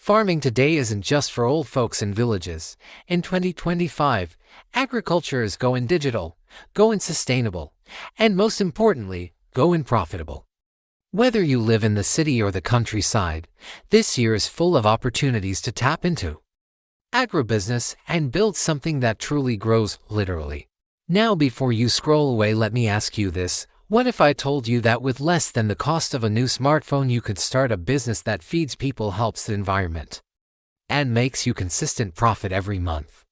Farming today isn't just for old folks in villages. In 2025, agriculture is going digital, going sustainable, and most importantly, going profitable. Whether you live in the city or the countryside, this year is full of opportunities to tap into agribusiness and build something that truly grows, literally. Now, before you scroll away, let me ask you this. What if I told you that with less than the cost of a new smartphone you could start a business that feeds people, helps the environment, and makes you consistent profit every month?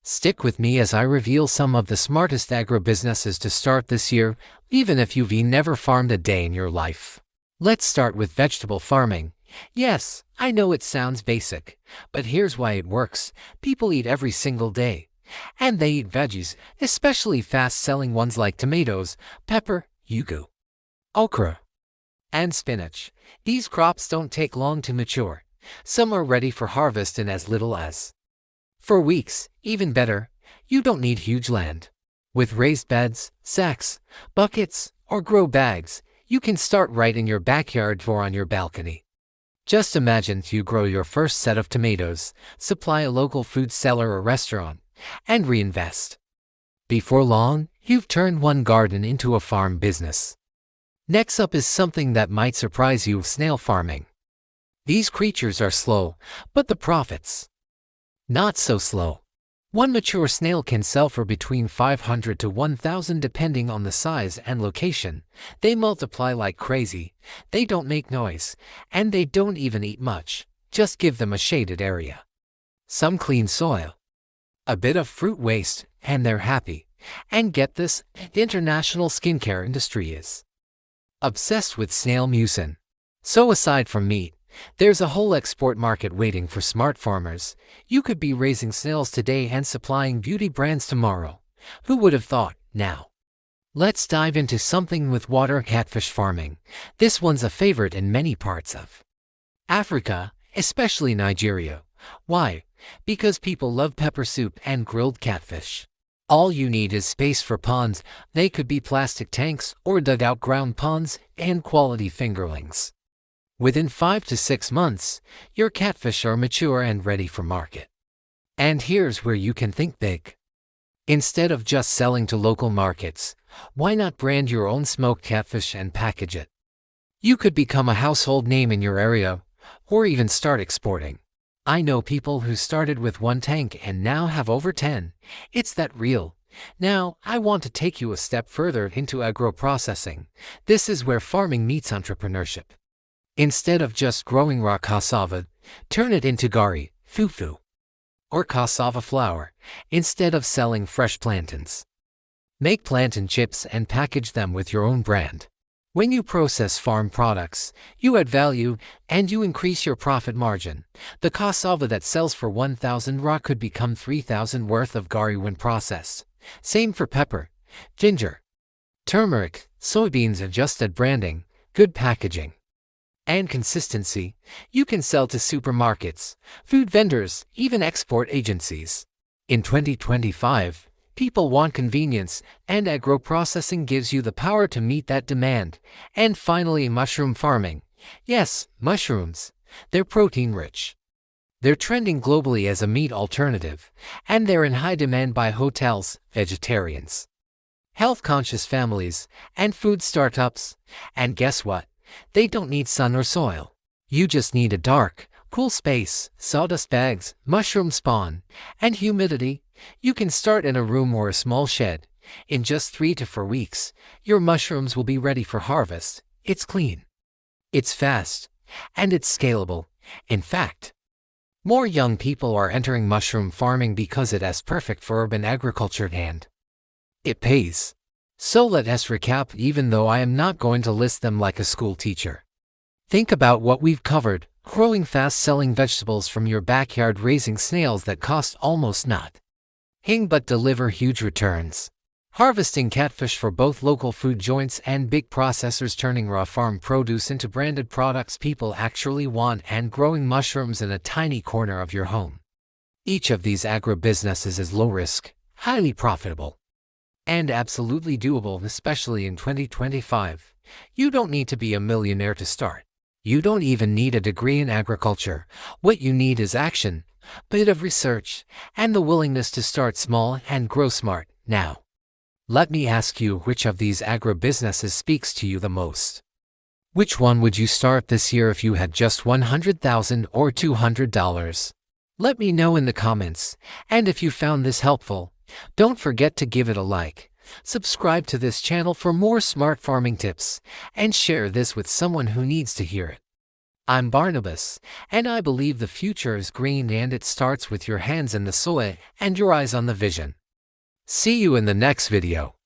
Stick with me as I reveal some of the smartest agribusinesses to start this year, even if you've never farmed a day in your life. Let's start with vegetable farming. Yes, I know it sounds basic, but here's why it works. People eat every single day. And they eat veggies, especially fast-selling ones like tomatoes, pepper, yuzu, okra, and spinach. These crops don't take long to mature. Some are ready for harvest in as little as 4 weeks. Even better, you don't need huge land. With raised beds, sacks, buckets, or grow bags, you can start right in your backyard or on your balcony. Just imagine you grow your first set of tomatoes, supply a local food seller or restaurant, and reinvest. Before long, you've turned one garden into a farm business. Next up is something that might surprise you: snail farming. These creatures are slow, but the profits, not so slow. One mature snail can sell for between 500 to 1,000 depending on the size and location. They multiply like crazy, they don't make noise, and they don't even eat much. Just give them a shaded area, some clean soil, a bit of fruit waste, and they're happy. And get this, the international skincare industry is obsessed with snail mucin. So aside from meat, there's a whole export market waiting for smart farmers. You could be raising snails today and supplying beauty brands tomorrow. Who would have thought? Now, let's dive into something with water catfish farming. This one's a favorite in many parts of Africa, especially Nigeria. Why? Because people love pepper soup and grilled catfish. All you need is space for ponds. They could be plastic tanks or dug-out ground ponds, and quality fingerlings. Within 5 to 6 months, your catfish are mature and ready for market. And here's where you can think big. Instead of just selling to local markets, why not brand your own smoked catfish and package it? You could become a household name in your area, or even start exporting. I know people who started with 1 tank and now have over 10. It's that real. Now, I want to take you a step further into agro-processing. This is where farming meets entrepreneurship. Instead of just growing raw cassava, turn it into gari, fufu, or cassava flour. Instead of selling fresh plantains, make plantain chips and package them with your own brand. When you process farm products, you add value and you increase your profit margin. The cassava that sells for 1,000 raw could become 3,000 worth of gari when processed. Same for pepper, ginger, turmeric, soybeans. Adjusted branding, good packaging, and consistency. You can sell to supermarkets, food vendors, even export agencies. In 2025, people want convenience, and agro-processing gives you the power to meet that demand. And finally, mushroom farming. Yes, mushrooms. They're protein-rich. They're trending globally as a meat alternative, and they're in high demand by hotels, vegetarians, health-conscious families, and food startups. And guess what? They don't need sun or soil. You just need a dark, cool space, sawdust bags, mushroom spawn, and humidity. You can start in a room or a small shed. In just 3 to 4 weeks, your mushrooms will be ready for harvest. It's clean, it's fast, and it's scalable. In fact, more young people are entering mushroom farming because it is perfect for urban agriculture and it pays. So let us recap, even though I am not going to list them like a school teacher. Think about what we've covered: growing fast-selling vegetables from your backyard, raising snails that cost almost nothing but deliver huge returns, harvesting catfish for both local food joints and big processors, turning raw farm produce into branded products people actually want, and growing mushrooms in a tiny corner of your home. Each of these agribusinesses is low risk, highly profitable, and absolutely doable, especially in 2025. You don't need to be a millionaire to start. You don't even need a degree in agriculture. What you need is action, a bit of research, and the willingness to start small and grow smart. Now, let me ask you, which of these agribusinesses speaks to you the most? Which one would you start this year if you had just $100,000 or $200? Let me know in the comments, and if you found this helpful, don't forget to give it a like, subscribe to this channel for more smart farming tips, and share this with someone who needs to hear it. I'm Barnabas, and I believe the future is green, and it starts with your hands in the soil and your eyes on the vision. See you in the next video.